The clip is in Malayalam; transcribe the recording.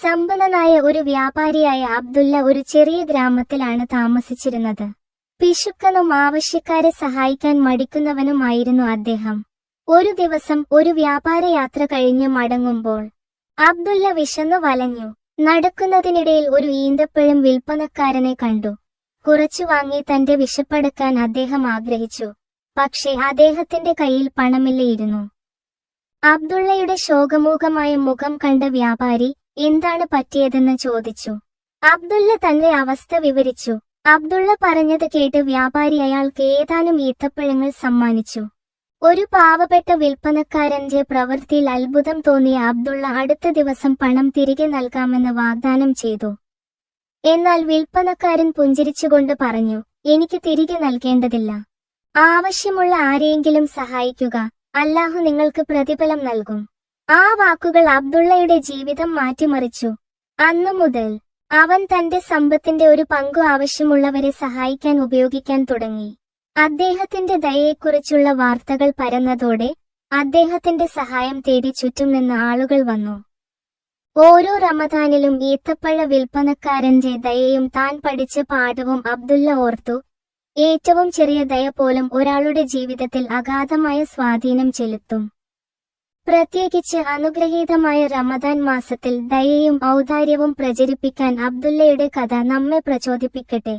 സമ്പന്നനായ ഒരു വ്യാപാരിയായ അബ്ദുള്ള ഒരു ചെറിയ ഗ്രാമത്തിലാണ് താമസിച്ചിരുന്നത്. പിശുക്കനും ആവശ്യക്കാരെ സഹായിക്കാൻ മടിക്കുന്നവനുമായിരുന്നു അദ്ദേഹം. ഒരു ദിവസം ഒരു വ്യാപാരയാത്ര കഴിഞ്ഞ് മടങ്ങുമ്പോൾ അബ്ദുള്ള വിശന്നു വലഞ്ഞു. നടക്കുന്നതിനിടയിൽ ഒരു ഈന്തപ്പഴം വിൽപ്പനക്കാരനെ കണ്ടു. കുറച്ചു വാങ്ങി തന്റെ വിശപ്പടക്കാൻ അദ്ദേഹം ആഗ്രഹിച്ചു. പക്ഷേ അദ്ദേഹത്തിന്റെ കയ്യിൽ പണമില്ലായിരുന്നു. അബ്ദുള്ളയുടെ ശോകമൂകമായ മുഖം കണ്ട വ്യാപാരി എന്താണ് പറ്റിയതെന്ന് ചോദിച്ചു. അബ്ദുള്ള തന്റെ അവസ്ഥ വിവരിച്ചു. അബ്ദുള്ള പറഞ്ഞത് കേട്ട് വ്യാപാരി അയാൾക്ക് ഏതാനും ഈത്തപ്പഴങ്ങൾ സമ്മാനിച്ചു. ഒരു പാവപ്പെട്ട വിൽപ്പനക്കാരന്റെ പ്രവൃത്തിയിൽ അത്ഭുതം തോന്നിയ അബ്ദുള്ള അടുത്ത ദിവസം പണം തിരികെ നൽകാമെന്ന് വാഗ്ദാനം ചെയ്തു. എന്നാൽ വിൽപ്പനക്കാരൻ പുഞ്ചിരിച്ചുകൊണ്ട് പറഞ്ഞു, എനിക്ക് തിരികെ നൽകേണ്ടതില്ല. ആവശ്യമുള്ള ആരെയെങ്കിലും സഹായിക്കുക, അല്ലാഹു നിങ്ങൾക്ക് പ്രതിഫലം നൽകും. ആ വാക്കുകൾ അബ്ദുള്ളയുടെ ജീവിതം മാറ്റിമറിച്ചു. അന്നു മുതൽ അവൻ തന്റെ സമ്പത്തിന്റെ ഒരു പങ്കു ആവശ്യമുള്ളവരെ സഹായിക്കാൻ ഉപയോഗിക്കാൻ തുടങ്ങി. അദ്ദേഹത്തിന്റെ ദയയെക്കുറിച്ചുള്ള വാർത്തകൾ പരന്നതോടെ അദ്ദേഹത്തിന്റെ സഹായം തേടി ചുറ്റും നിന്ന് ആളുകൾ വന്നു. ഓരോ റമദാനിലും ഈത്തപ്പഴ വിൽപ്പനക്കാരന്റെ ദയയും താൻ പഠിച്ച പാഠവും അബ്ദുള്ള ഓർത്തു. ഏറ്റവും ചെറിയ ദയ പോലും ഒരാളുടെ ജീവിതത്തിൽ അഗാധമായ സ്വാധീനം ചെലുത്തും. പ്രത്യേകിച്ച് അനുഗ്രഹീതമായ റമദാൻ മാസത്തിൽ ദയയും ഔദാര്യവും പ്രചരിപ്പിക്കാൻ അബ്ദുള്ളയുടെ കഥ നമ്മെ പ്രചോദിപ്പിക്കട്ടെ.